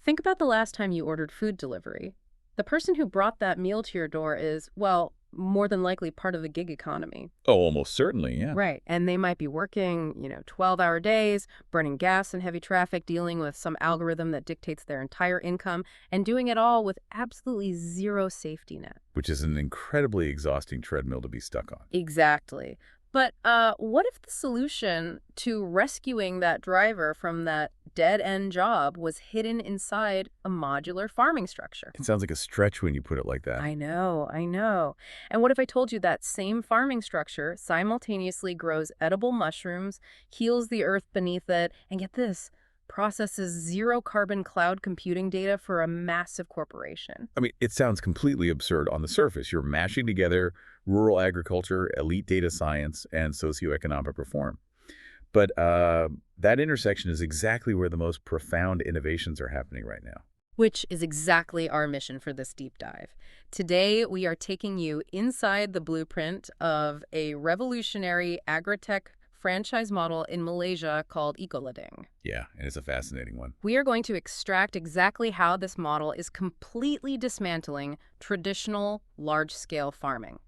Think about the last time you ordered food delivery. The person who brought that meal to your door is, well, more than likely part of the gig economy. Oh, almost certainly, yeah. Right. And they might be working, 12-hour days, burning gas in heavy traffic, dealing with some algorithm that dictates their entire income, and doing it all with absolutely zero safety net. Which is an incredibly exhausting treadmill to be stuck on. Exactly. But what if the solution to rescuing that driver from that dead-end job was hidden inside a modular farming structure? It sounds like a stretch when you put it like that. I know, I know. And what if I told you that same farming structure simultaneously grows edible mushrooms, heals the earth beneath it, and get this, processes zero-carbon cloud computing data for a massive corporation? I mean, it sounds completely absurd on the surface. You're mashing together rural agriculture, elite data science, and socioeconomic reform. But that intersection is exactly where the most profound innovations are happening right now. Which is exactly our mission for this deep dive. Today, we are taking you inside the blueprint of a revolutionary agritech franchise model in Malaysia called Ecoladang. Yeah, and it's a fascinating one. We are going to extract exactly how this model is completely dismantling traditional large-scale farming.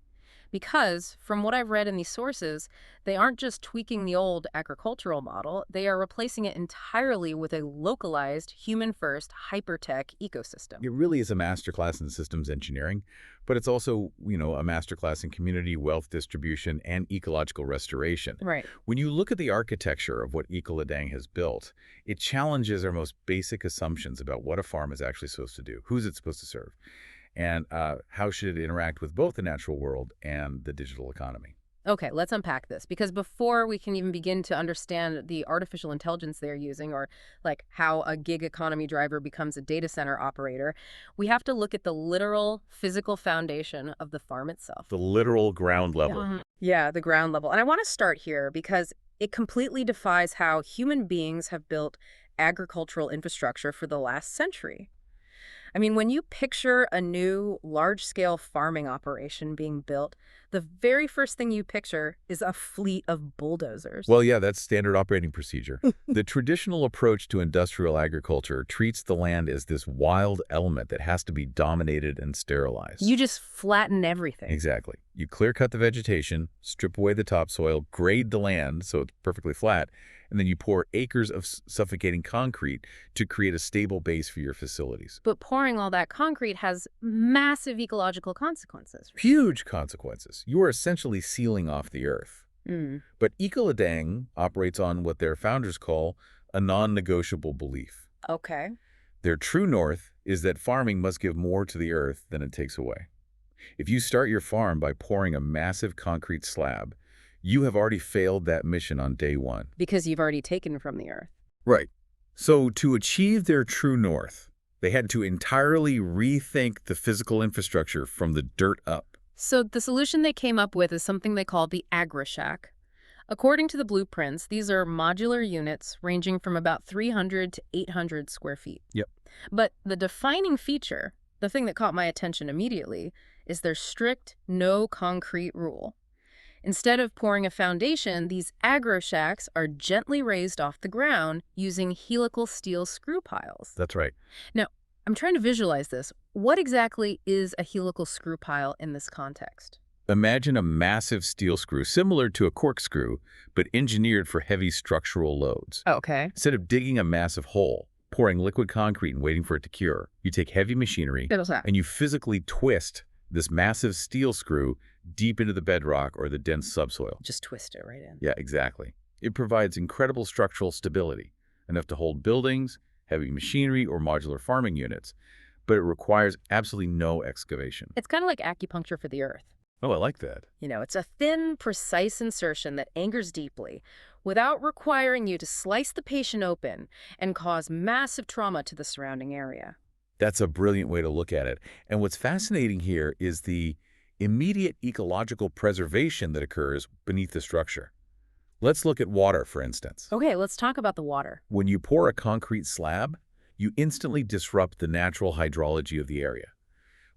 Because, from what I've read in these sources, they aren't just tweaking the old agricultural model, they are replacing it entirely with a localized, human-first, hyper-tech ecosystem. It really is a masterclass in systems engineering, but it's also, a masterclass in community wealth distribution and ecological restoration. Right. When you look at the architecture of what Ecoladang has built, it challenges our most basic assumptions about what a farm is actually supposed to do, who's it supposed to serve, and how should it interact with both the natural world and the digital economy. Okay, let's unpack this, because before we can even begin to understand the artificial intelligence they're using, or like how a gig economy driver becomes a data center operator, we have to look at the literal physical foundation of the farm itself. The literal ground level. Yeah, the ground level. And I want to start here because it completely defies how human beings have built agricultural infrastructure for the last century. I mean, when you picture a new large-scale farming operation being built, the very first thing you picture is a fleet of bulldozers. Well, yeah, that's standard operating procedure. The traditional approach to industrial agriculture treats the land as this wild element that has to be dominated and sterilized. You just flatten everything. Exactly. You clear-cut the vegetation, strip away the topsoil, grade the land so it's perfectly flat, and then you pour acres of suffocating concrete to create a stable base for your facilities. But pouring all that concrete has massive ecological consequences. Huge consequences. You are essentially sealing off the earth. But Ecoladang operates on what their founders call a non-negotiable belief. Okay. Their true north is that farming must give more to the earth than it takes away. If you start your farm by pouring a massive concrete slab, you have already failed that mission on day one. Because you've already taken from the earth. Right. So to achieve their true north, they had to entirely rethink the physical infrastructure from the dirt up. So the solution they came up with is something they call the AgroShack. According to the blueprints, these are modular units ranging from about 300 to 800 square feet. Yep. But the defining feature, the thing that caught my attention immediately, is their strict no concrete rule. Instead of pouring a foundation, these AgroShacks are gently raised off the ground using helical steel screw piles. That's right. Now, I'm trying to visualize this. What exactly is a helical screw pile in this context? Imagine a massive steel screw similar to a corkscrew, but engineered for heavy structural loads. Okay. Instead of digging a massive hole, pouring liquid concrete and waiting for it to cure, you take heavy machinery and you physically twist this massive steel screw deep into the bedrock or the dense subsoil. Just twist it right in. Yeah, exactly. It provides incredible structural stability, enough to hold buildings, heavy machinery, or modular farming units, but it requires absolutely no excavation. It's kind of like acupuncture for the earth. Oh, I like that. It's a thin, precise insertion that angers deeply without requiring you to slice the patient open and cause massive trauma to the surrounding area. That's a brilliant way to look at it. And what's fascinating here is the immediate ecological preservation that occurs beneath the structure. Let's look at water, for instance. Okay, let's talk about the water. When you pour a concrete slab, you instantly disrupt the natural hydrology of the area.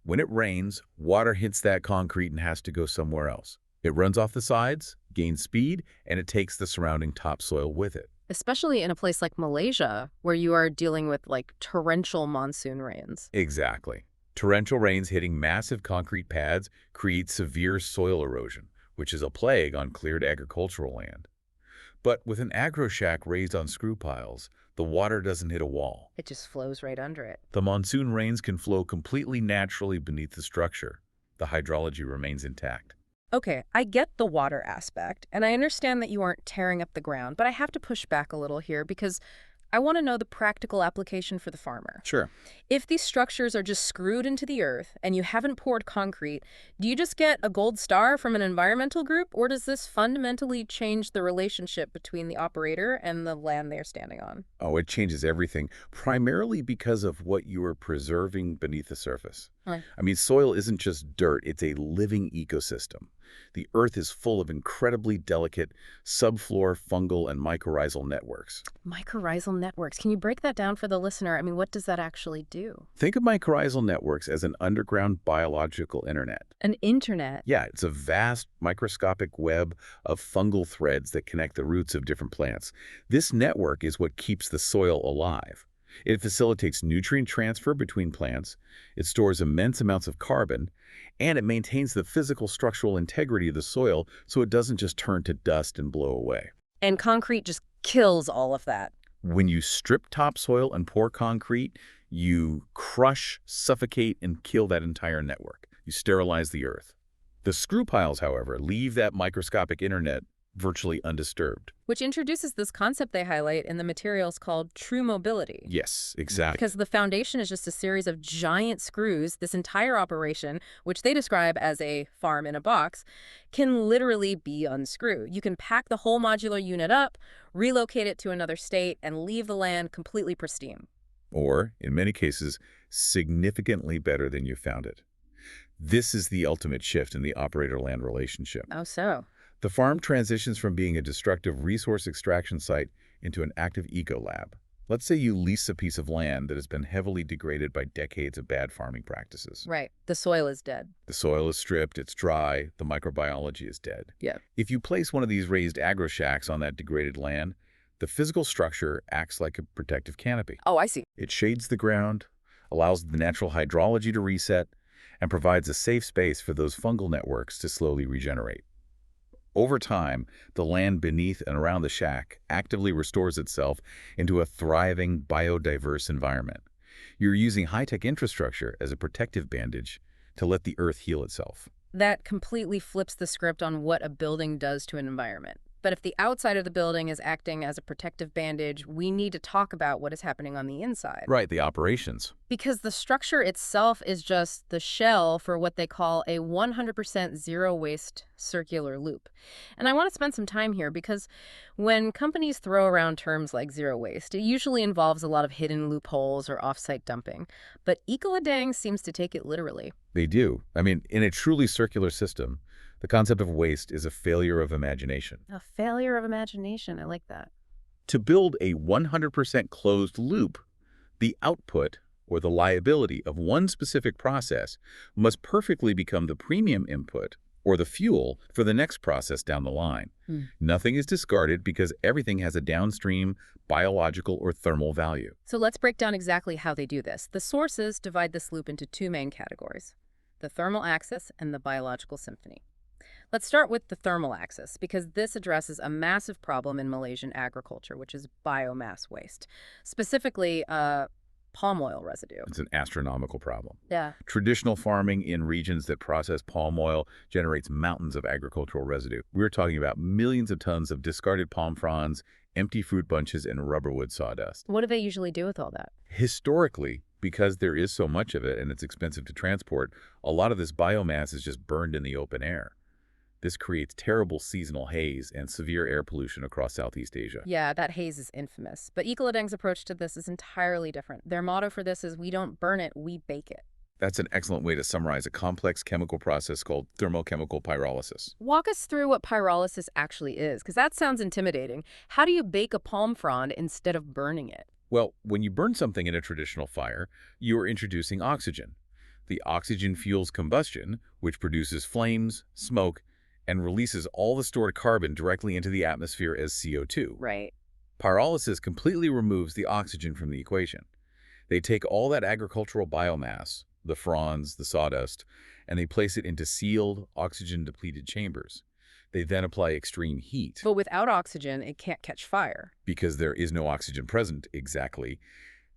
When it rains, water hits that concrete and has to go somewhere else. It runs off the sides, gains speed, and it takes the surrounding topsoil with it. especially in a place like Malaysia, where you are dealing with like torrential monsoon rains. Exactly. Torrential rains hitting massive concrete pads create severe soil erosion, which is a plague on cleared agricultural land. But with an AgroShack raised on screw piles, the water doesn't hit a wall. It just flows right under it. The monsoon rains can flow completely naturally beneath the structure. The hydrology remains intact. Okay, I get the water aspect, and I understand that you aren't tearing up the ground, but I have to push back a little here because I want to know the practical application for the farmer. Sure. If these structures are just screwed into the earth and you haven't poured concrete, do you just get a gold star from an environmental group, or does this fundamentally change the relationship between the operator and the land they're standing on? Oh, it changes everything, primarily because of what you are preserving beneath the surface. Right. I mean, soil isn't just dirt, it's a living ecosystem. The earth is full of incredibly delicate subfloor, fungal, and mycorrhizal networks. Mycorrhizal networks. Can you break that down for the listener? I mean, what does that actually do? Think of mycorrhizal networks as an underground biological internet. An internet? Yeah, it's a vast microscopic web of fungal threads that connect the roots of different plants. This network is what keeps the soil alive. It facilitates nutrient transfer between plants, it stores immense amounts of carbon, and it maintains the physical structural integrity of the soil so it doesn't just turn to dust and blow away. And concrete just kills all of that. When you strip topsoil and pour concrete, you crush, suffocate, and kill that entire network. You sterilize the earth. The screw piles, however, leave that microscopic internet virtually undisturbed. Which introduces this concept they highlight in the materials called true mobility. Yes, exactly. Because the foundation is just a series of giant screws. This entire operation, which they describe as a farm in a box, can literally be unscrewed. You can pack the whole modular unit up, relocate it to another state, and leave the land completely pristine. Or, in many cases, significantly better than you found it. This is the ultimate shift in the operator-land relationship. Oh, so? The farm transitions from being a destructive resource extraction site into an active eco-lab. Let's say you lease a piece of land that has been heavily degraded by decades of bad farming practices. Right. The soil is dead. The soil is stripped, it's dry, the microbiology is dead. Yeah. If you place one of these raised AgroShacks on that degraded land, the physical structure acts like a protective canopy. Oh, I see. It shades the ground, allows the natural hydrology to reset, and provides a safe space for those fungal networks to slowly regenerate. Over time, the land beneath and around the shack actively restores itself into a thriving, biodiverse environment. You're using high-tech infrastructure as a protective bandage to let the earth heal itself. That completely flips the script on what a building does to an environment. But if the outside of the building is acting as a protective bandage, we need to talk about what is happening on the inside. Right, the operations. Because the structure itself is just the shell for what they call a 100% zero-waste circular loop. And I want to spend some time here because when companies throw around terms like zero waste, it usually involves a lot of hidden loopholes or off-site dumping. But Ecoladang seems to take it literally. They do. I mean, in a truly circular system, the concept of waste is a failure of imagination. A failure of imagination. I like that. To build a 100% closed loop, the output or the liability of one specific process must perfectly become the premium input or the fuel for the next process down the line. Nothing is discarded because everything has a downstream biological or thermal value. So let's break down exactly how they do this. The sources divide this loop into two main categories: the thermal axis and the biological symphony. Let's start with the thermal axis, because this addresses a massive problem in Malaysian agriculture, which is biomass waste, specifically palm oil residue. It's an astronomical problem. Yeah. Traditional farming in regions that process palm oil generates mountains of agricultural residue. We're talking about millions of tons of discarded palm fronds, empty fruit bunches, and rubberwood sawdust. What do they usually do with all that? Historically, because there is so much of it and it's expensive to transport, a lot of this biomass is just burned in the open air. This creates terrible seasonal haze and severe air pollution across Southeast Asia. Yeah, that haze is infamous. But Ecoladang's approach to this is entirely different. Their motto for this is, we don't burn it, we bake it. That's an excellent way to summarize a complex chemical process called thermochemical pyrolysis. Walk us through what pyrolysis actually is, because that sounds intimidating. How do you bake a palm frond instead of burning it? Well, when you burn something in a traditional fire, you are introducing oxygen. The oxygen fuels combustion, which produces flames, smoke, and releases all the stored carbon directly into the atmosphere as CO2. Right. Pyrolysis completely removes the oxygen from the equation. They take all that agricultural biomass, the fronds, the sawdust, and they place it into sealed, oxygen-depleted chambers. They then apply extreme heat. But without oxygen, it can't catch fire. Because there is no oxygen present, exactly,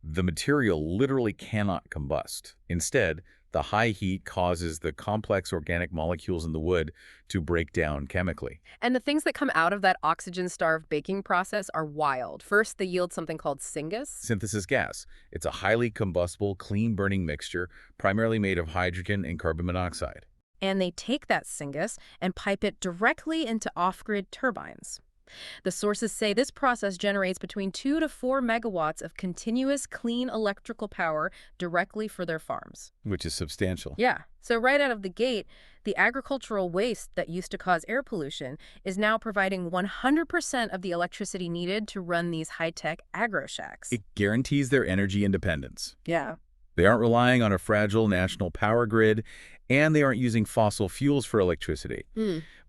the material literally cannot combust. Instead, the high heat causes the complex organic molecules in the wood to break down chemically. And the things that come out of that oxygen-starved baking process are wild. First, they yield something called syngas. Synthesis gas. It's a highly combustible, clean-burning mixture, primarily made of hydrogen and carbon monoxide. And they take that syngas and pipe it directly into off-grid turbines. The sources say this process generates between 2 to 4 megawatts of continuous clean electrical power directly for their farms. Which is substantial. Yeah. So right out of the gate, the agricultural waste that used to cause air pollution is now providing 100% of the electricity needed to run these high-tech AgroShacks. It guarantees their energy independence. Yeah. They aren't relying on a fragile national power grid, and they aren't using fossil fuels for electricity.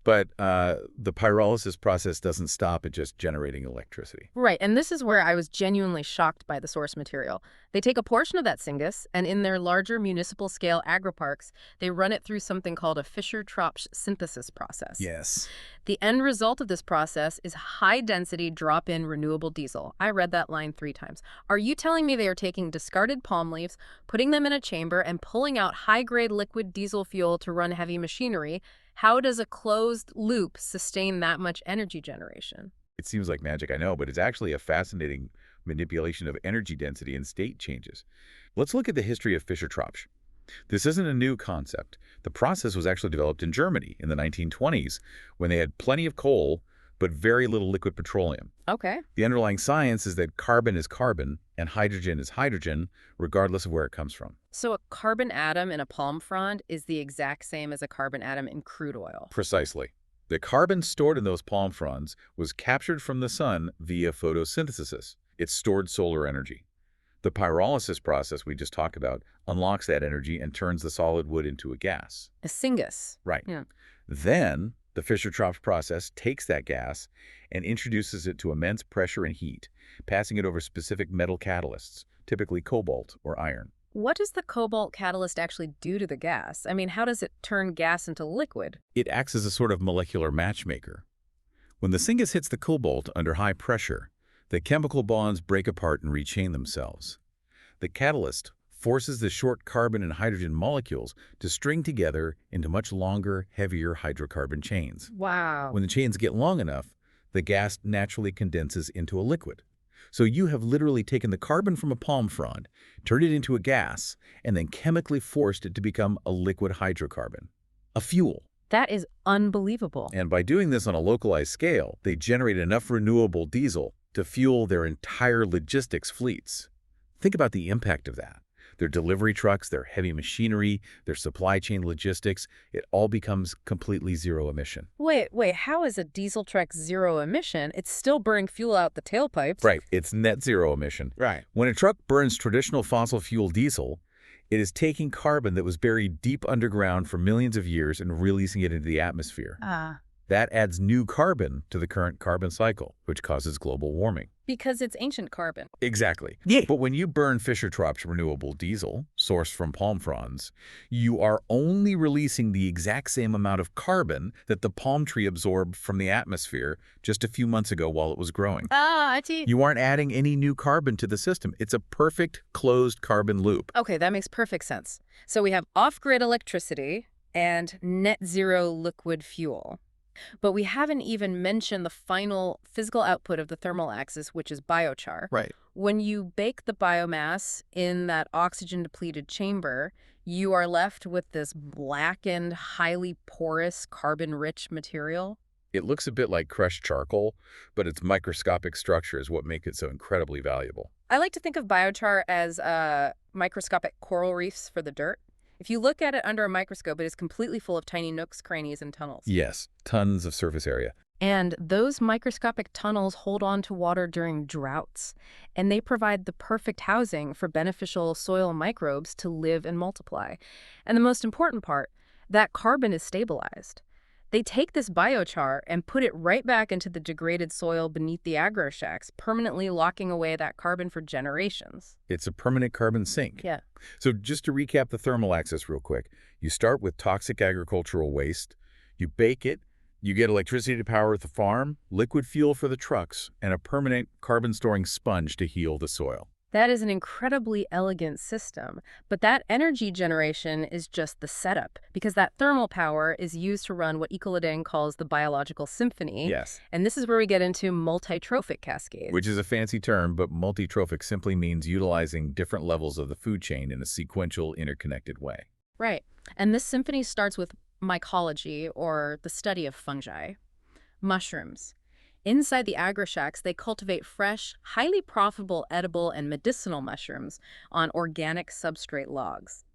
But the pyrolysis process doesn't stop at just generating electricity. Right, and this is where I was genuinely shocked by the source material. They take a portion of that syngas, and in their larger municipal-scale agroparks, they run it through something called a Fischer-Tropsch synthesis process. Yes. The end result of this process is high-density drop-in renewable diesel. I read that line 3 times. Are you telling me they are taking discarded palm leaves, putting them in a chamber, and pulling out high-grade liquid diesel fuel to run heavy machinery? How does a closed loop sustain that much energy generation? It seems like magic, I know, but it's actually a fascinating manipulation of energy density and state changes. Let's look at the history of Fischer-Tropsch. This isn't a new concept. The process was actually developed in Germany in the 1920s when they had plenty of coal but very little liquid petroleum. Okay. The underlying science is that carbon is carbon and hydrogen is hydrogen, regardless of where it comes from. So a carbon atom in a palm frond is the exact same as a carbon atom in crude oil. Precisely. The carbon stored in those palm fronds was captured from the sun via photosynthesis. It stored solar energy. The pyrolysis process we just talked about unlocks that energy and turns the solid wood into a gas. A syngas. Right. Yeah. Then the Fischer-Tropsch process takes that gas and introduces it to immense pressure and heat, passing it over specific metal catalysts, typically cobalt or iron. What does the cobalt catalyst actually do to the gas? I mean, how does it turn gas into liquid? It acts as a sort of molecular matchmaker. When the syngas hits the cobalt under high pressure, the chemical bonds break apart and rechain themselves. The catalyst forces the short carbon and hydrogen molecules to string together into much longer, heavier hydrocarbon chains. Wow. When the chains get long enough, the gas naturally condenses into a liquid. So you have literally taken the carbon from a palm frond, turned it into a gas, and then chemically forced it to become a liquid hydrocarbon, a fuel. That is unbelievable. And by doing this on a localized scale, they generate enough renewable diesel to fuel their entire logistics fleets. Think about the impact of that. Their delivery trucks, their heavy machinery, their supply chain logistics, it all becomes completely zero emission. Wait, how is a diesel truck zero emission? It's still burning fuel out the tailpipes. Right, it's net zero emission. Right. When a truck burns traditional fossil fuel diesel, it is taking carbon that was buried deep underground for millions of years and releasing it into the atmosphere. That adds new carbon to the current carbon cycle, which causes global warming. Because it's ancient carbon. Exactly. Yeah. But when you burn Fischer-Tropsch renewable diesel, sourced from palm fronds, you are only releasing the exact same amount of carbon that the palm tree absorbed from the atmosphere just a few months ago while it was growing. I see. You aren't adding any new carbon to the system. It's a perfect closed carbon loop. Okay, that makes perfect sense. So we have off-grid electricity and net zero liquid fuel. But we haven't even mentioned the final physical output of the thermal axis, which is biochar. Right. When you bake the biomass in that oxygen-depleted chamber, you are left with this blackened, highly porous, carbon-rich material. It looks a bit like crushed charcoal, but its microscopic structure is what makes it so incredibly valuable. I like to think of biochar as microscopic coral reefs for the dirt. If you look at it under a microscope, it is completely full of tiny nooks, crannies, and tunnels. Yes, tons of surface area. And those microscopic tunnels hold on to water during droughts, and they provide the perfect housing for beneficial soil microbes to live and multiply. And the most important part, that carbon is stabilized. They take this biochar and put it right back into the degraded soil beneath the AgroShacks, permanently locking away that carbon for generations. It's a permanent carbon sink. Yeah. So just to recap the thermal axis real quick, you start with toxic agricultural waste, you bake it, you get electricity to power the farm, liquid fuel for the trucks, and a permanent carbon-storing sponge to heal the soil. That is an incredibly elegant system, but that energy generation is just the setup, because that thermal power is used to run what Ecoladang calls the biological symphony. Yes. And this is where we get into multi-trophic cascades. Which is a fancy term, but multi-trophic simply means utilizing different levels of the food chain in a sequential, interconnected way. Right. And this symphony starts with mycology, or the study of fungi. Mushrooms. Inside the AgroShacks, they cultivate fresh, highly profitable edible and medicinal mushrooms on organic substrate logs.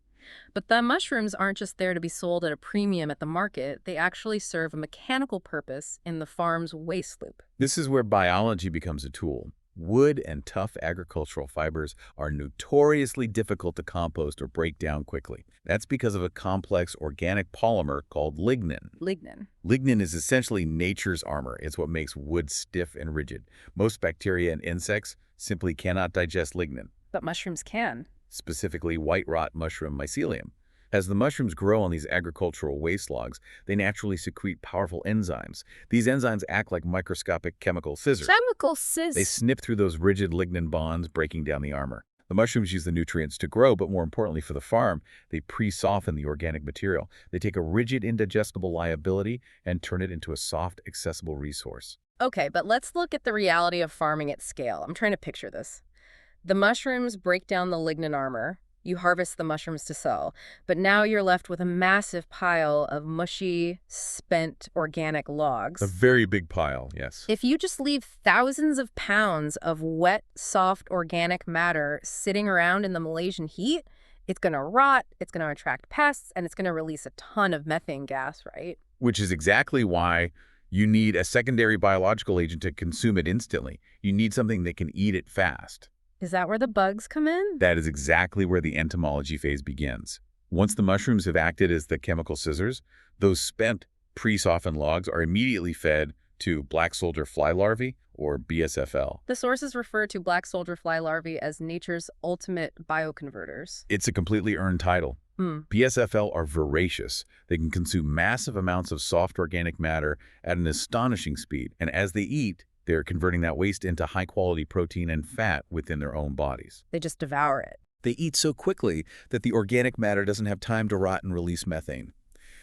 But the mushrooms aren't just there to be sold at a premium at the market. They actually serve a mechanical purpose in the farm's waste loop. This is where biology becomes a tool. Wood and tough agricultural fibers are notoriously difficult to compost or break down quickly. That's because of a complex organic polymer called lignin. Lignin. Lignin is essentially nature's armor. It's what makes wood stiff and rigid. Most bacteria and insects simply cannot digest lignin, But mushrooms can. specifically white rot mushroom mycelium. As the mushrooms grow on these agricultural waste logs, they naturally secrete powerful enzymes. These enzymes act like microscopic chemical scissors. Chemical They scissors. snip through those rigid lignin bonds, breaking down the armor. The mushrooms use the nutrients to grow, but more importantly for the farm, they pre-soften the organic material. They take a rigid, indigestible liability and turn it into a soft, accessible resource. Okay, but let's look at the reality of farming at scale. I'm trying to picture this. The mushrooms break down the lignin armor. You harvest the mushrooms to sell, but now you're left with a massive pile of mushy, spent organic logs. A very big pile, yes. If you just leave thousands of pounds of wet, soft organic matter sitting around in the Malaysian heat, it's going to rot, it's going to attract pests, and it's going to release a ton of methane gas, right? Which is exactly why you need a secondary biological agent to consume it instantly. You need something that can eat it fast. Is that where the bugs come in? That is exactly where the entomology phase begins. Once the mushrooms have acted as the chemical scissors, those spent, pre-softened logs are immediately fed to black soldier fly larvae, or BSFL. The sources refer to black soldier fly larvae as nature's ultimate bioconverters. It's a completely earned title. BSFL are voracious. They can consume massive amounts of soft organic matter at an astonishing speed, and as they eat, they're converting that waste into high-quality protein and fat within their own bodies. They just devour it. They eat so quickly that the organic matter doesn't have time to rot and release methane.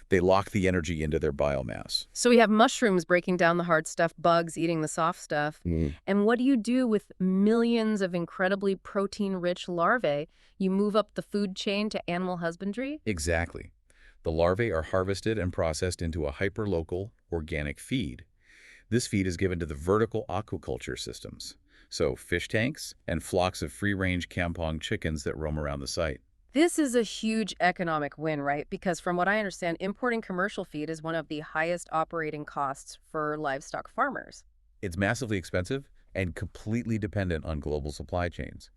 They lock the energy into their biomass. So we have mushrooms breaking down the hard stuff, bugs eating the soft stuff. And what do you do with millions of incredibly protein-rich larvae? You move up the food chain to animal husbandry? Exactly. The larvae are harvested and processed into a hyperlocal organic feed. This feed is given to the vertical aquaculture systems, so fish tanks and flocks of free-range kampong chickens that roam around the site. This is a huge economic win, right? Because from what I understand, importing commercial feed is one of the highest operating costs for livestock farmers. It's massively expensive and completely dependent on global supply chains.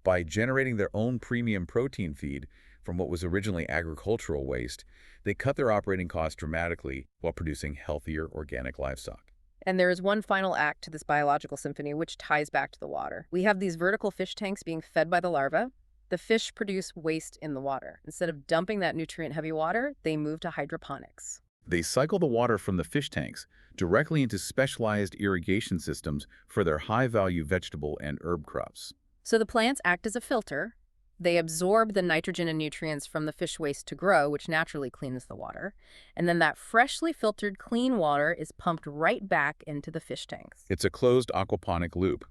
By generating their own premium protein feed from what was originally agricultural waste, they cut their operating costs dramatically while producing healthier organic livestock. And there is one final act to this biological symphony, which ties back to the water. We have these vertical fish tanks being fed by the larvae. The fish produce waste in the water. Instead of dumping that nutrient-heavy water, they move to hydroponics. They cycle the water from the fish tanks directly into specialized irrigation systems for their high-value vegetable and herb crops. So the plants act as a filter. They absorb the nitrogen and nutrients from the fish waste to grow, which naturally cleans the water. And then that freshly filtered clean water is pumped right back into the fish tanks. It's a closed aquaponic loop.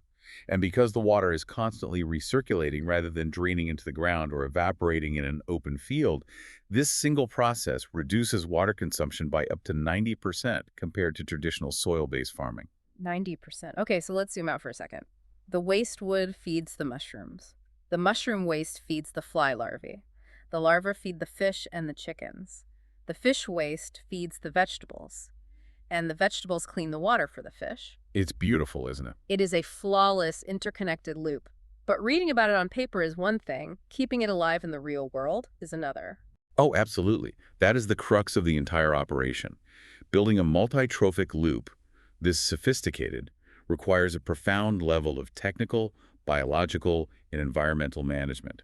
And because the water is constantly recirculating rather than draining into the ground or evaporating in an open field, this single process reduces water consumption by up to 90% compared to traditional soil-based farming. 90%. Okay, so let's zoom out for a second. The waste wood feeds the mushrooms. The mushroom waste feeds the fly larvae. The larvae feed the fish and the chickens. The fish waste feeds the vegetables. And the vegetables clean the water for the fish. It's beautiful, isn't it? It is a flawless, interconnected loop. But reading about it on paper is one thing. Keeping it alive in the real world is another. Oh, absolutely. That is the crux of the entire operation. Building a multi-trophic loop, this sophisticated, requires a profound level of technical, biological, and environmental management.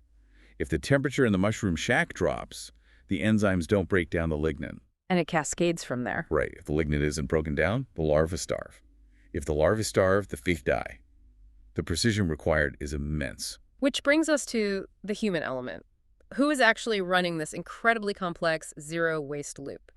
If the temperature in the mushroom shack drops, the enzymes don't break down the lignin. And it cascades from there. Right. If the lignin isn't broken down, the larvae starve. If the larvae starve, the fish die. The precision required is immense. Which brings us to the human element. Who is actually running this incredibly complex zero-waste loop?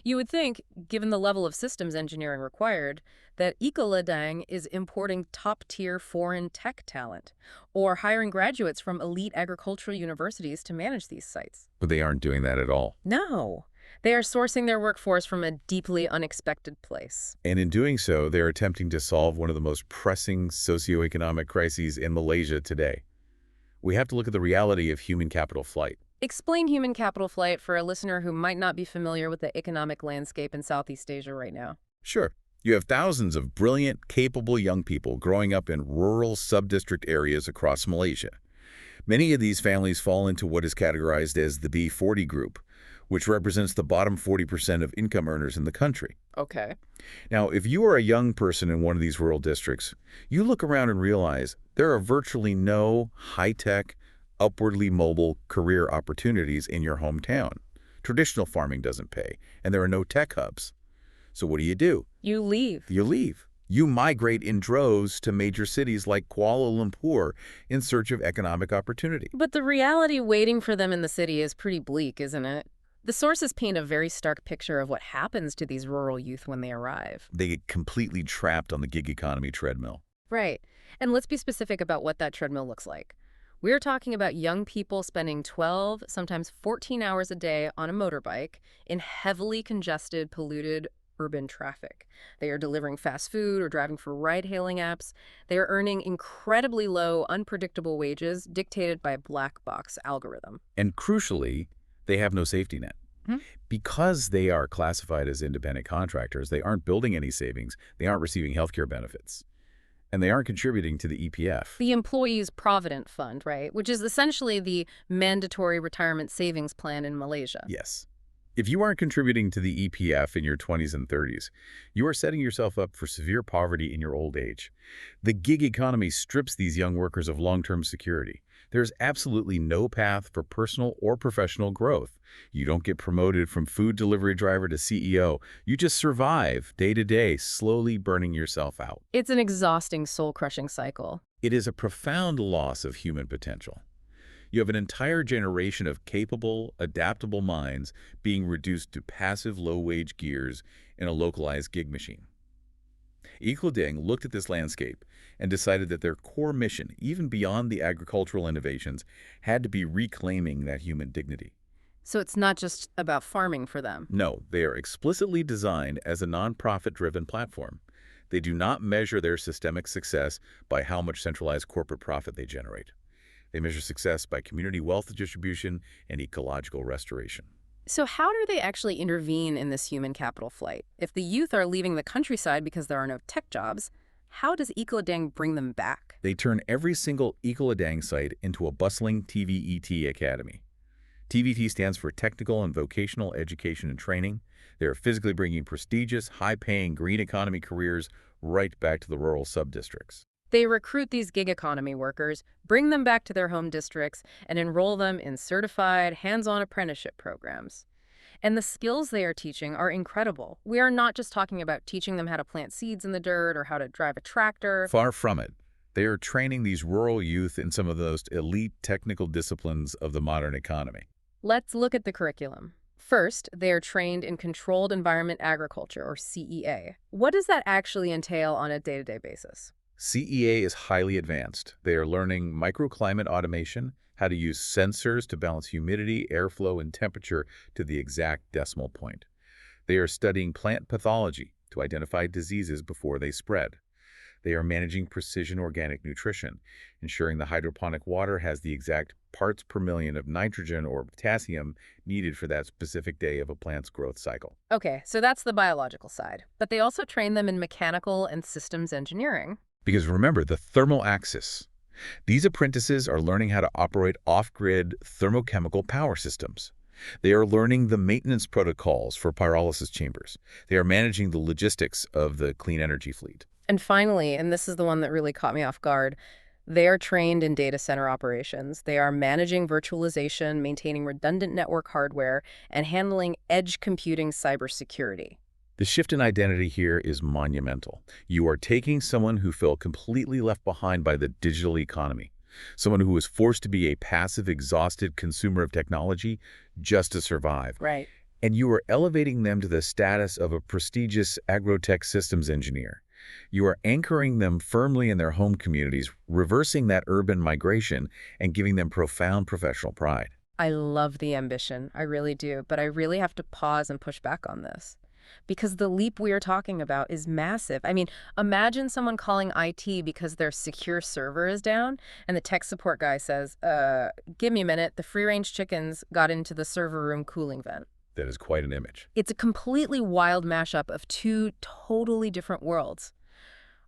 You would think, given the level of systems engineering required, that Ecoladang is importing top-tier foreign tech talent or hiring graduates from elite agricultural universities to manage these sites. But they aren't doing that at all. No. They are sourcing their workforce from a deeply unexpected place. And in doing so, they're attempting to solve one of the most pressing socioeconomic crises in Malaysia today. We have to look at the reality of human capital flight. Explain human capital flight for a listener who might not be familiar with the economic landscape in Southeast Asia right now. Sure. You have thousands of brilliant, capable young people growing up in rural sub-district areas across Malaysia. Many of these families fall into what is categorized as the B40 group, which represents the bottom 40% of income earners in the country. Okay. Now, if you are a young person in one of these rural districts, you look around and realize there are virtually no high-tech, upwardly mobile career opportunities in your hometown. Traditional farming doesn't pay, and there are no tech hubs. So what do? You leave. You leave. You migrate in droves to major cities like Kuala Lumpur in search of economic opportunity. But the reality waiting for them in the city is pretty bleak, isn't it? The sources paint a very stark picture of what happens to these rural youth when they arrive. They get completely trapped on the gig economy treadmill. Right. And let's be specific about what that treadmill looks like. We're talking about young people spending 12, sometimes 14 hours a day on a motorbike in heavily congested, polluted urban traffic. They are delivering fast food or driving for ride-hailing apps. They are earning incredibly low, unpredictable wages dictated by a black box algorithm. And crucially, they have no safety net. Because they are classified as independent contractors, they aren't building any savings, they aren't receiving healthcare benefits, and they aren't contributing to the EPF. The Employees Provident Fund, right? Which is essentially the mandatory retirement savings plan in Malaysia. Yes. If you aren't contributing to the EPF in your 20s and 30s, you are setting yourself up for severe poverty in your old age. The gig economy strips these young workers of long-term security. There's absolutely no path for personal or professional growth. You don't get promoted from food delivery driver to CEO. You just survive day to day, slowly burning yourself out. It's an exhausting, soul-crushing cycle. It is a profound loss of human potential. You have an entire generation of capable, adaptable minds being reduced to passive, low-wage gears in a localized gig machine. Ecoladang looked at this landscape and decided that their core mission, even beyond the agricultural innovations, had to be reclaiming that human dignity. So it's not just about farming for them. No, they are explicitly designed as a non-profit-driven platform. They do not measure their systemic success by how much centralized corporate profit they generate. They measure success by community wealth distribution and ecological restoration. So how do they actually intervene in this human capital flight? If the youth are leaving the countryside because there are no tech jobs, how does Ecoladang bring them back? They turn every single Ecoladang site into a bustling TVET academy. TVT stands for Technical and Vocational Education and Training. They are physically bringing prestigious, high-paying green economy careers right back to the rural sub-districts. They recruit these gig economy workers, bring them back to their home districts, and enroll them in certified, hands-on apprenticeship programs. And the skills they are teaching are incredible. We are not just talking about teaching them how to plant seeds in the dirt or how to drive a tractor. Far from it. They are training these rural youth in some of the most elite technical disciplines of the modern economy. Let's look at the curriculum. First, they are trained in controlled environment agriculture, or CEA. What does that actually entail on a day-to-day basis? CEA is highly advanced. They are learning microclimate automation, how to use sensors to balance humidity, airflow, and temperature to the exact decimal point. They are studying plant pathology to identify diseases before they spread. They are managing precision organic nutrition, ensuring the hydroponic water has the exact parts per million of nitrogen or potassium needed for that specific day of a plant's growth cycle. Okay, so that's the biological side. But they also train them in mechanical and systems engineering. Because remember, the thermal axis. These apprentices are learning how to operate off-grid thermochemical power systems. They are learning the maintenance protocols for pyrolysis chambers. They are managing the logistics of the clean energy fleet. And finally, and this is the one that really caught me off guard, they are trained in data center operations. They are managing virtualization, maintaining redundant network hardware, and handling edge computing cybersecurity. The shift in identity here is monumental. You are taking someone who felt completely left behind by the digital economy, someone who was forced to be a passive, exhausted consumer of technology just to survive. Right. And you are elevating them to the status of a prestigious agrotech systems engineer. You are anchoring them firmly in their home communities, reversing that urban migration, and giving them profound professional pride. I love the ambition. I really do. But I really have to pause and push back on this. Because the leap we are talking about is massive. I mean, imagine someone calling IT because their secure server is down, and the tech support guy says, give me a minute, the free-range chickens got into the server room cooling vent. That is quite an image. It's a completely wild mashup of two totally different worlds.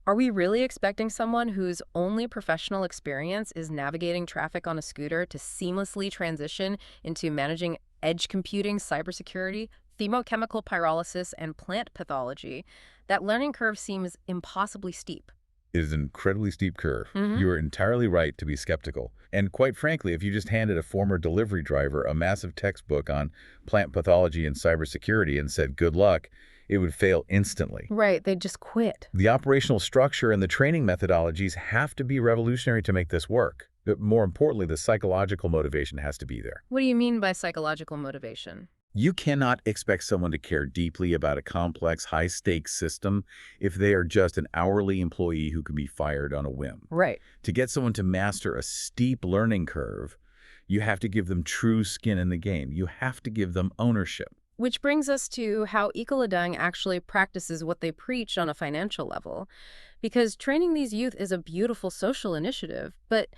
Are we really expecting someone whose only professional experience is navigating traffic on a scooter to seamlessly transition into managing edge computing, cybersecurity, chemochemical pyrolysis, and plant pathology? That learning curve seems impossibly steep. It is an incredibly steep curve. You are entirely right to be skeptical. And quite frankly, if you just handed a former delivery driver a massive textbook on plant pathology and cybersecurity and said, good luck, it would fail instantly. Right, they'd just quit. The operational structure and the training methodologies have to be revolutionary to make this work. But more importantly, the psychological motivation has to be there. What do you mean by psychological motivation? You cannot expect someone to care deeply about a complex, high-stakes system if they are just an hourly employee who can be fired on a whim. Right. To get someone to master a steep learning curve, you have to give them true skin in the game. You have to give them ownership. Which brings us to how Ecoladang actually practices what they preach on a financial level. Because training these youth is a beautiful social initiative, but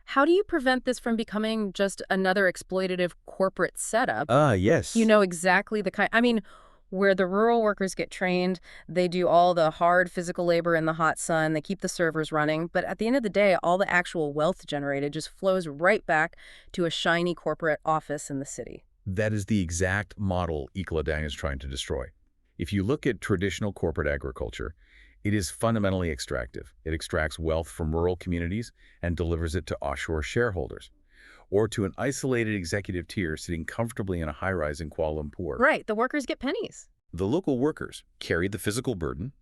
how do you prevent this from becoming just another exploitative corporate setup? Yes. You know exactly the kind, I mean, where the rural workers get trained, they do all the hard physical labor in the hot sun, they keep the servers running, but at the end of the day, all the actual wealth generated just flows right back to a shiny corporate office in the city. That is the exact model Ecoladang is trying to destroy. If you look at traditional corporate agriculture, it is fundamentally extractive. It extracts wealth from rural communities and delivers it to offshore shareholders, or to an isolated executive tier sitting comfortably in a high-rise in Kuala Lumpur. Right, the workers get pennies. The local workers carry the physical burden,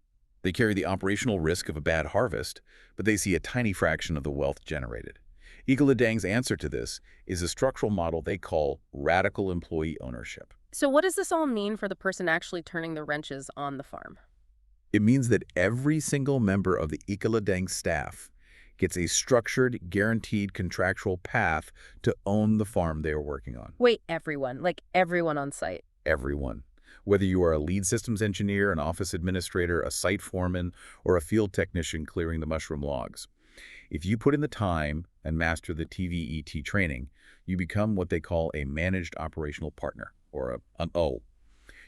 they carry the operational risk of a bad harvest, but they see a tiny fraction of the wealth generated. Ecoladang's answer to this is a structural model they call radical employee ownership. So what does this all mean for the person actually turning the wrenches on the farm? It means that every single member of the Ecoladang staff gets a structured, guaranteed contractual path to own the farm they are working on. Wait, everyone, like everyone on site? Everyone. Whether you are a lead systems engineer, an office administrator, a site foreman, or a field technician clearing the mushroom logs. If you put in the time and master the TVET training, you become what they call a managed operational partner, or an O.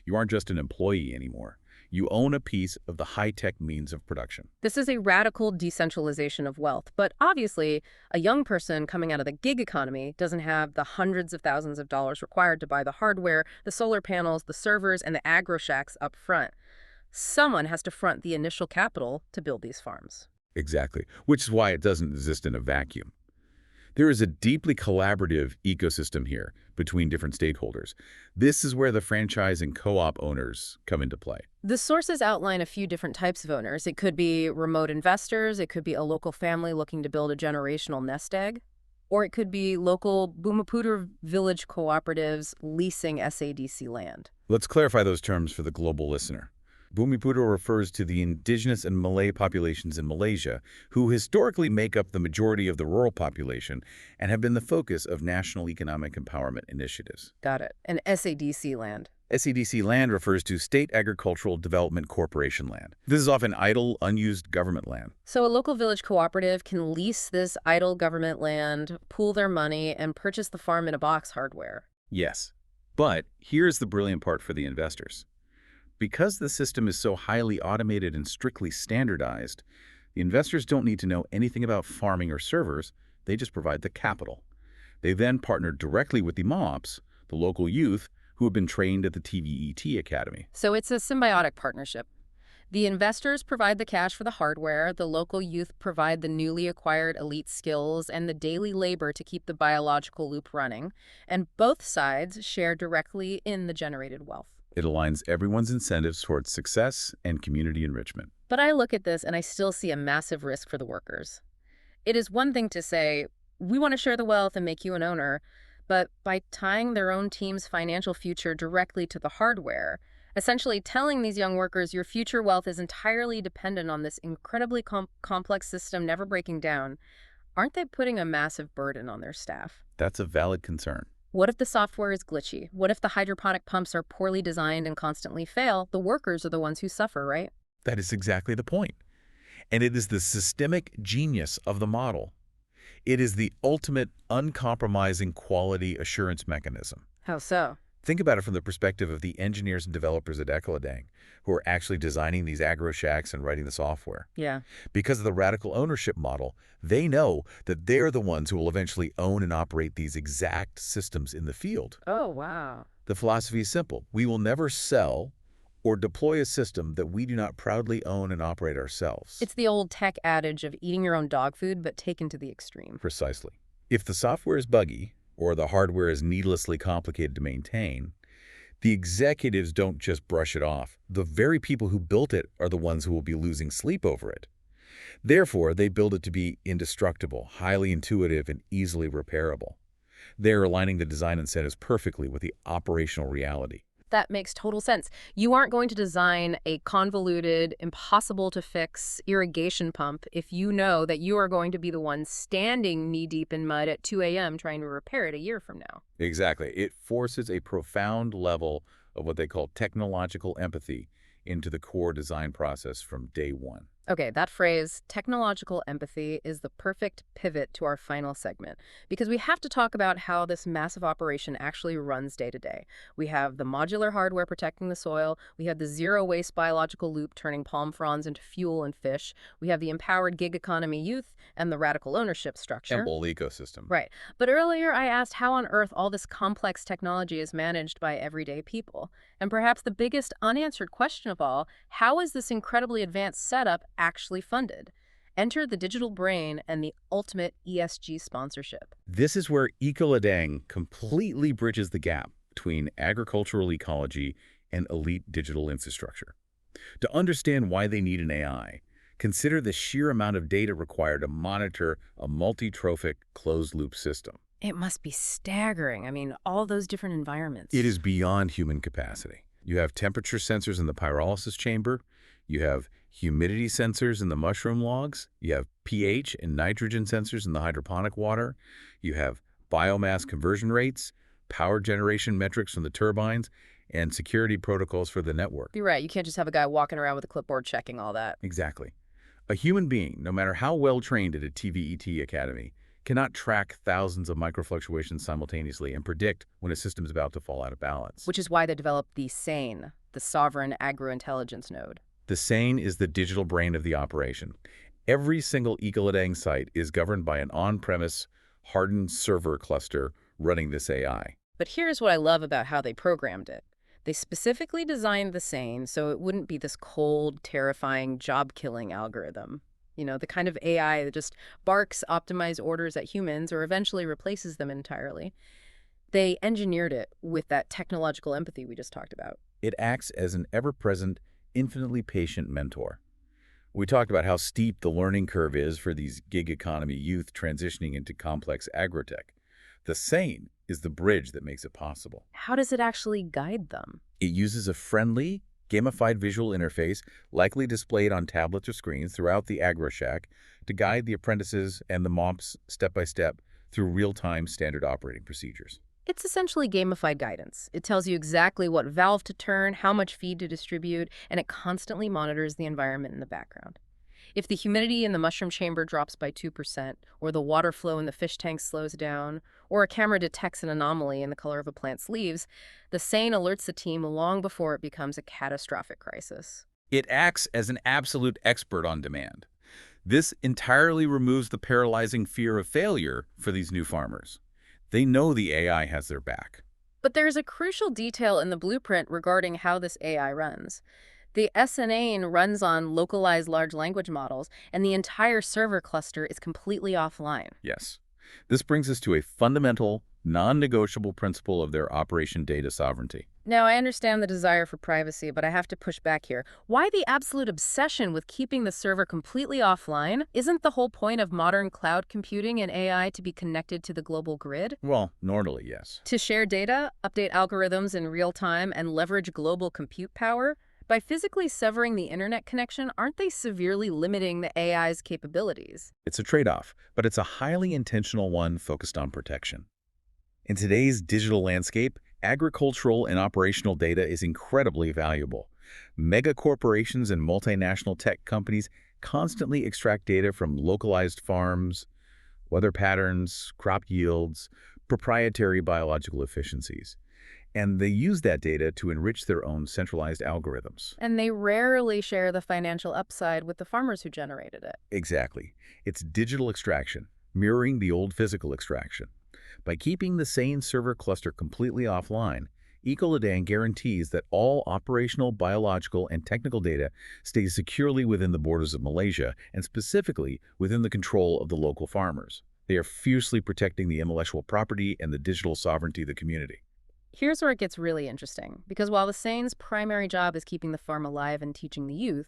You aren't just an employee anymore. You own a piece of the high-tech means of production. This is a radical decentralization of wealth, but obviously a young person coming out of the gig economy doesn't have the hundreds of thousands of dollars required to buy the hardware, the solar panels, the servers, and the AgroShacks up front. Someone has to front the initial capital to build these farms. Exactly, which is why it doesn't exist in a vacuum. There is a deeply collaborative ecosystem here between different stakeholders. This is where the franchise and co-op owners come into play. The sources outline a few different types of owners. It could be remote investors, it could be a local family looking to build a generational nest egg, or it could be local Bumiputra village cooperatives leasing SADC land. Let's clarify those terms for the global listener. Bumiputra refers to the indigenous and Malay populations in Malaysia, who historically make up the majority of the rural population and have been the focus of national economic empowerment initiatives. Got it. And SADC land. SADC land refers to State Agricultural Development Corporation land. This is often idle, unused government land. So a local village cooperative can lease this idle government land, pool their money, and purchase the farm in a box hardware. Yes. But here's the brilliant part for the investors. Because the system is so highly automated and strictly standardized, the investors don't need to know anything about farming or servers. They just provide the capital. They then partner directly with the MOPs, the local youth who have been trained at the TVET Academy. So it's a symbiotic partnership. The investors provide the cash for the hardware, the local youth provide the newly acquired elite skills and the daily labor to keep the biological loop running, and both sides share directly in the generated wealth. It aligns everyone's incentives towards success and community enrichment. But I look at this and I still see a massive risk for the workers. It is one thing to say, we want to share the wealth and make you an owner, but by tying their own team's financial future directly to the hardware, essentially telling these young workers your future wealth is entirely dependent on this incredibly complex system never breaking down, aren't they putting a massive burden on their staff? That's a valid concern. What if the software is glitchy? What if the hydroponic pumps are poorly designed and constantly fail? The workers are the ones who suffer, right? That is exactly the point. And it is the systemic genius of the model. It is the ultimate uncompromising quality assurance mechanism. How so? Think about it from the perspective of the engineers and developers at Ecoladang who are actually designing these AgroShacks and writing the software. Yeah. Because of the radical ownership model, they know that they're the ones who will eventually own and operate these exact systems in the field. Oh, wow. The philosophy is simple. We will never sell or deploy a system that we do not proudly own and operate ourselves. It's the old tech adage of eating your own dog food, but taken to the extreme. Precisely. If the software is buggy, or the hardware is needlessly complicated to maintain, the executives don't just brush it off. The very people who built it are the ones who will be losing sleep over it. Therefore, they build it to be indestructible, highly intuitive, and easily repairable. They're aligning the design incentives perfectly with the operational reality. That makes total sense. You aren't going to design a convoluted, impossible-to-fix irrigation pump if you know that you are going to be the one standing knee-deep in mud at 2 a.m. trying to repair it a year from now. Exactly. It forces a profound level of what they call technological empathy into the core design process from day one. Okay, that phrase, technological empathy, is the perfect pivot to our final segment, because we have to talk about how this massive operation actually runs day to day. We have the modular hardware protecting the soil, we have the zero-waste biological loop turning palm fronds into fuel and fish, we have the empowered gig economy youth, and the radical ownership structure. And whole ecosystem. Right. But earlier I asked how on earth all this complex technology is managed by everyday people. And perhaps the biggest unanswered question of all, how is this incredibly advanced setup actually funded? Enter the digital brain and the ultimate ESG sponsorship. This is where Ecoladang completely bridges the gap between agricultural ecology and elite digital infrastructure. To understand why they need an AI, consider the sheer amount of data required to monitor a multi-trophic closed-loop system. It must be staggering. I mean, all those different environments. It is beyond human capacity. You have temperature sensors in the pyrolysis chamber, you have humidity sensors in the mushroom logs, you have pH and nitrogen sensors in the hydroponic water, you have biomass conversion rates, power generation metrics from the turbines, and security protocols for the network. You're right. You can't just have a guy walking around with a clipboard checking all that. Exactly. A human being, no matter how well trained at a TVET Academy, cannot track thousands of microfluctuations simultaneously and predict when a system is about to fall out of balance. Which is why they developed the SANE, the Sovereign Agro-Intelligence Node. The SANE is the digital brain of the operation. Every single Ecoladang site is governed by an on-premise, hardened server cluster running this AI. But here's what I love about how they programmed it. They specifically designed the SANE so it wouldn't be this cold, terrifying, job-killing algorithm. You know, the kind of AI that just barks optimized orders at humans or eventually replaces them entirely. They engineered it with that technological empathy we just talked about. It acts as an ever-present, infinitely patient mentor. We talked about how steep the learning curve is for these gig economy youth transitioning into complex agrotech. The SANE is the bridge that makes it possible. How does it actually guide them? It uses a friendly, gamified visual interface, likely displayed on tablets or screens throughout the AgroShack, to guide the apprentices and the MOPs step-by-step through real-time standard operating procedures. It's essentially gamified guidance. It tells you exactly what valve to turn, how much feed to distribute, and it constantly monitors the environment in the background. If the humidity in the mushroom chamber drops by 2%, or the water flow in the fish tank slows down, or a camera detects an anomaly in the color of a plant's leaves, the SANE alerts the team long before it becomes a catastrophic crisis. It acts as an absolute expert on demand. This entirely removes the paralyzing fear of failure for these new farmers. They know the AI has their back. But there's a crucial detail in the blueprint regarding how this AI runs. The SNA runs on localized large language models, and the entire server cluster is completely offline. Yes. This brings us to a fundamental, non-negotiable principle of their operation data sovereignty. Now, I understand the desire for privacy, but I have to push back here. Why the absolute obsession with keeping the server completely offline? Isn't the whole point of modern cloud computing and AI to be connected to the global grid? Well, normally, yes. To share data, update algorithms in real time, and leverage global compute power? By physically severing the internet connection, aren't they severely limiting the AI's capabilities? It's a trade-off, but it's a highly intentional one focused on protection. In today's digital landscape, agricultural and operational data is incredibly valuable. Mega corporations and multinational tech companies constantly extract data from localized farms, weather patterns, crop yields, proprietary biological efficiencies. And they use that data to enrich their own centralized algorithms. And they rarely share the financial upside with the farmers who generated it. Exactly. It's digital extraction, mirroring the old physical extraction. By keeping the sane server cluster completely offline, Ecoladang guarantees that all operational, biological, and technical data stays securely within the borders of Malaysia and specifically within the control of the local farmers. They are fiercely protecting the intellectual property and the digital sovereignty of the community. Here's where it gets really interesting, because while the Sane's primary job is keeping the farm alive and teaching the youth,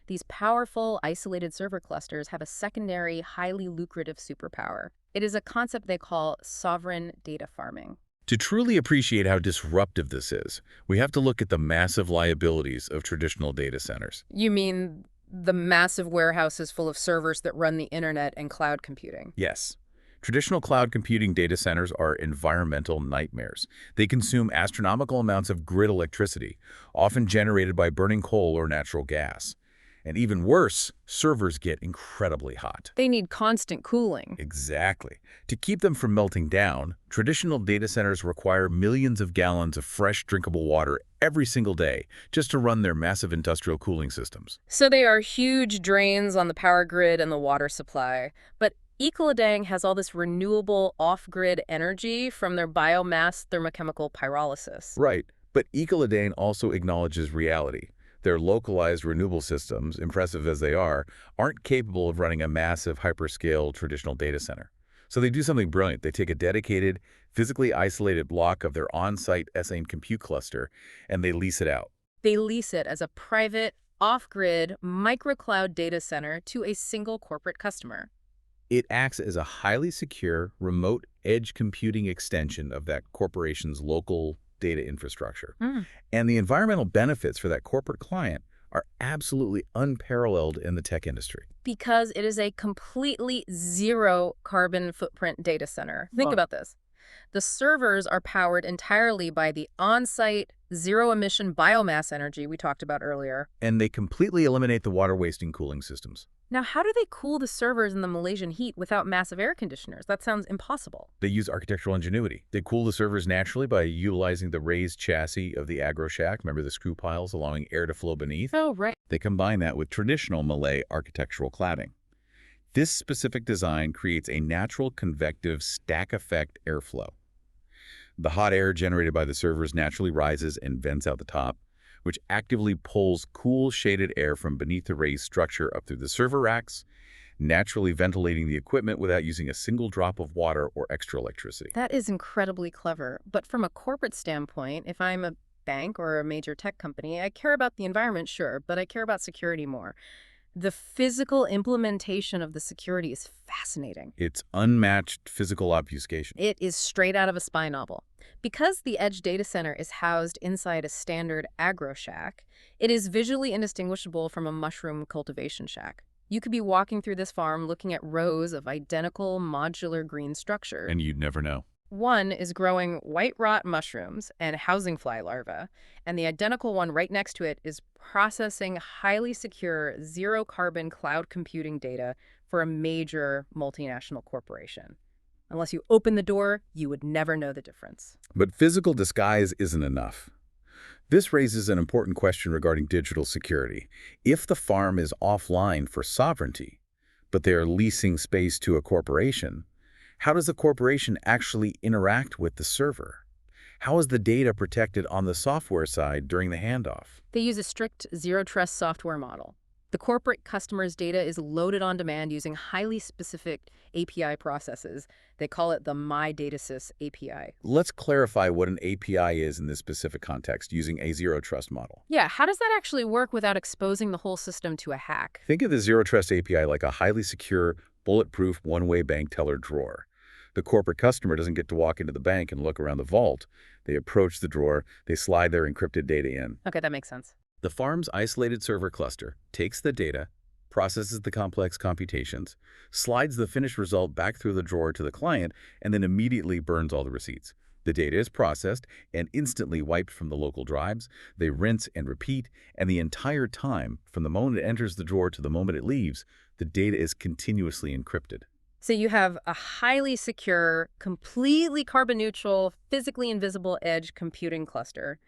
these powerful, isolated server clusters have a secondary, highly lucrative superpower. It is a concept they call sovereign data farming. To truly appreciate how disruptive this is, we have to look at the massive liabilities of traditional data centers. You mean the massive warehouses full of servers that run the internet and cloud computing? Yes. Traditional cloud computing data centers are environmental nightmares. They consume astronomical amounts of grid electricity, often generated by burning coal or natural gas. And even worse, servers get incredibly hot. They need constant cooling. Exactly. To keep them from melting down, traditional data centers require millions of gallons of fresh, drinkable water every single day just to run their massive industrial cooling systems. So they are huge drains on the power grid and the water supply. But Ecoladang has all this renewable off-grid energy from their biomass thermochemical pyrolysis. Right. But Ecoladang also acknowledges reality. Their localized renewable systems, impressive as they are, aren't capable of running a massive hyperscale traditional data center. So they do something brilliant. They take a dedicated, physically isolated block of their on-site SAN compute cluster and they lease it out. They lease it as a private, off-grid, microcloud data center to a single corporate customer. It acts as a highly secure, remote edge computing extension of that corporation's local data infrastructure. And the environmental benefits for that corporate client are absolutely unparalleled in the tech industry. Because it is a completely zero carbon footprint data center. Think about this. The servers are powered entirely by the on-site, zero-emission biomass energy we talked about earlier. And they completely eliminate the water-wasting cooling systems. Now, how do they cool the servers in the Malaysian heat without massive air conditioners? That sounds impossible. They use architectural ingenuity. They cool the servers naturally by utilizing the raised chassis of the AgroShack. Remember the screw piles allowing air to flow beneath? Oh, right. They combine that with traditional Malay architectural cladding. This specific design creates a natural convective stack effect airflow. The hot air generated by the servers naturally rises and vents out the top, which actively pulls cool, shaded air from beneath the raised structure up through the server racks, naturally ventilating the equipment without using a single drop of water or extra electricity. That is incredibly clever. But from a corporate standpoint, if I'm a bank or a major tech company, I care about the environment, sure, but I care about security more. The physical implementation of the security is fascinating. It's unmatched physical obfuscation. It is straight out of a spy novel. Because the edge data center is housed inside a standard AgroShack, it is visually indistinguishable from a mushroom cultivation shack. You could be walking through this farm looking at rows of identical modular green structures. And you'd never know. One is growing white rot mushrooms and housing fly larvae, and the identical one right next to it is processing highly secure zero-carbon cloud computing data for a major multinational corporation. Unless you open the door, you would never know the difference. But physical disguise isn't enough. This raises an important question regarding digital security. If the farm is offline for sovereignty, but they are leasing space to a corporation, how does the corporation actually interact with the server? How is the data protected on the software side during the handoff? They use a strict zero-trust software model. The corporate customer's data is loaded on demand using highly specific API processes. They call it the MyDatasys API. Let's clarify what an API is in this specific context using a zero-trust model. Yeah, how does that actually work without exposing the whole system to a hack? Think of the zero-trust API like a highly secure, bulletproof one-way bank teller drawer. The corporate customer doesn't get to walk into the bank and look around the vault. They approach the drawer, they slide their encrypted data in. Okay, that makes sense. The farm's isolated server cluster takes the data, processes the complex computations, slides the finished result back through the drawer to the client, and then immediately burns all the receipts. The data is processed and instantly wiped from the local drives. They rinse and repeat, and the entire time, from the moment it enters the drawer to the moment it leaves, the data is continuously encrypted. So you have a highly secure, completely carbon neutral, physically invisible edge computing cluster.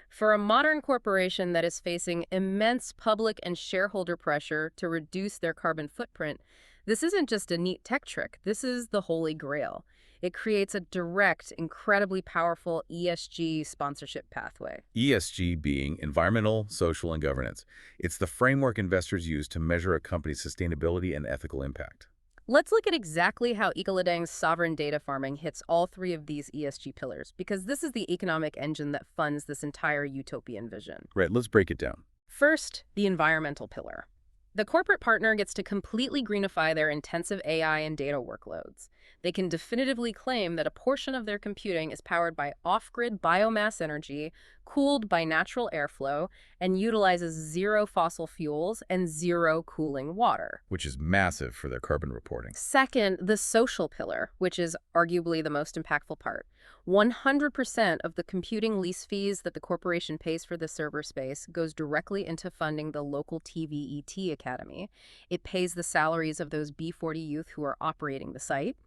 For a modern corporation that is facing immense public and shareholder pressure to reduce their carbon footprint, this isn't just a neat tech trick. This is the holy grail. It creates a direct, incredibly powerful ESG sponsorship pathway. ESG being environmental, social, and governance. It's the framework investors use to measure a company's sustainability and ethical impact. Let's look at exactly how Ecoladang's sovereign data farming hits all three of these ESG pillars, because this is the economic engine that funds this entire utopian vision. Right, let's break it down. First, the environmental pillar. The corporate partner gets to completely greenify their intensive AI and data workloads. They can definitively claim that a portion of their computing is powered by off-grid biomass energy, cooled by natural airflow, and utilizes zero fossil fuels and zero cooling water. Which is massive for their carbon reporting. Second, the social pillar, which is arguably the most impactful part. 100% of the computing lease fees that the corporation pays for the server space goes directly into funding the local TVET Academy. It pays the salaries of those B40 youth who are operating the site.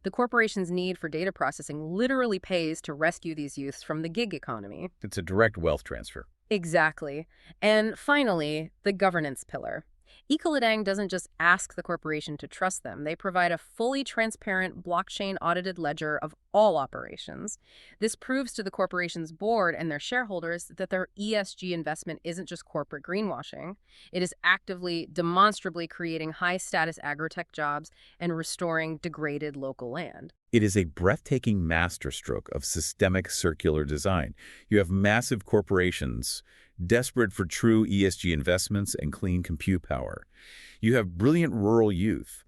The corporation's need for data processing literally pays to rescue these youths from the gig economy. It's a direct wealth transfer. Exactly. And finally, the governance pillar. Ecoladang doesn't just ask the corporation to trust them. They provide a fully transparent, blockchain-audited ledger of all operations. This proves to the corporation's board and their shareholders that their ESG investment isn't just corporate greenwashing. It is actively, demonstrably creating high-status agrotech jobs and restoring degraded local land. It is a breathtaking masterstroke of systemic circular design. You have massive corporations desperate for true ESG investments and clean compute power. You have brilliant rural youth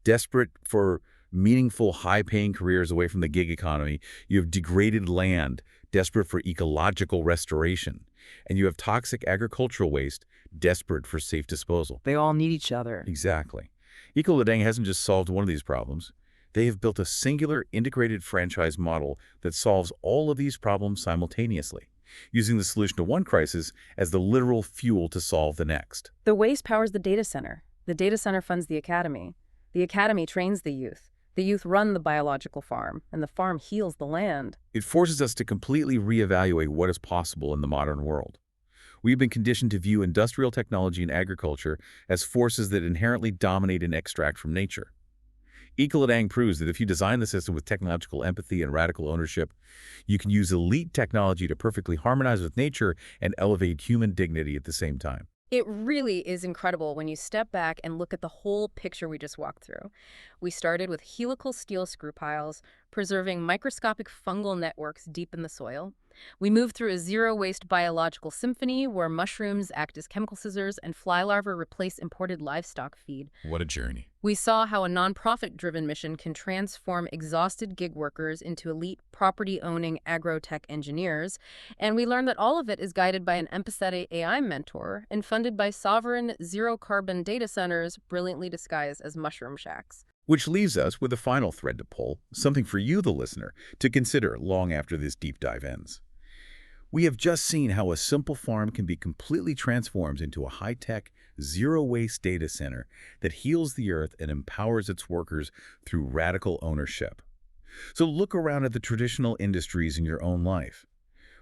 desperate for meaningful, high-paying careers away from the gig economy. You have degraded land desperate for ecological restoration. And you have toxic agricultural waste desperate for safe disposal. They all need each other. Exactly. Ecoladang hasn't just solved one of these problems. They have built a singular integrated franchise model that solves all of these problems simultaneously, using the solution to one crisis as the literal fuel to solve the next. The waste powers the data center. The data center funds the academy. The academy trains the youth. The youth run the biological farm, and the farm heals the land. It forces us to completely reevaluate what is possible in the modern world. We've been conditioned to view industrial technology and agriculture as forces that inherently dominate and extract from nature. Ecoladang proves that if you design the system with technological empathy and radical ownership, you can use elite technology to perfectly harmonize with nature and elevate human dignity at the same time. It really is incredible when you step back and look at the whole picture we just walked through. We started with helical steel screw piles, preserving microscopic fungal networks deep in the soil. We moved through a zero-waste biological symphony where mushrooms act as chemical scissors and fly larvae replace imported livestock feed. What a journey. We saw how a nonprofit-driven mission can transform exhausted gig workers into elite property-owning agrotech engineers, and we learned that all of it is guided by an empathetic AI mentor and funded by sovereign zero-carbon data centers brilliantly disguised as mushroom shacks. Which leaves us with a final thread to pull, something for you, the listener, to consider long after this deep dive ends. We have just seen how a simple farm can be completely transformed into a high-tech, zero-waste data center that heals the earth and empowers its workers through radical ownership. So look around at the traditional industries in your own life.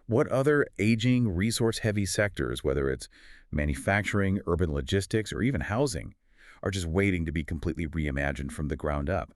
What other aging, resource-heavy sectors, whether it's manufacturing, urban logistics, or even housing, are just waiting to be completely reimagined from the ground up?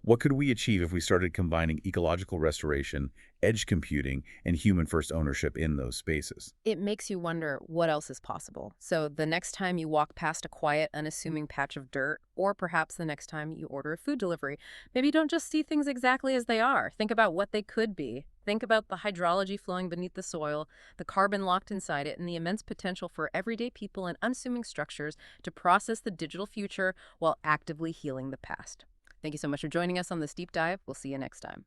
What could we achieve if we started combining ecological restoration, edge computing, and human-first ownership in those spaces? It makes you wonder what else is possible. So the next time you walk past a quiet, unassuming patch of dirt, or perhaps the next time you order a food delivery, maybe don't just see things exactly as they are. Think about what they could be. Think about the hydrology flowing beneath the soil, the carbon locked inside it, and the immense potential for everyday people and unassuming structures to process the digital future while actively healing the past. Thank you so much for joining us on this deep dive. We'll see you next time.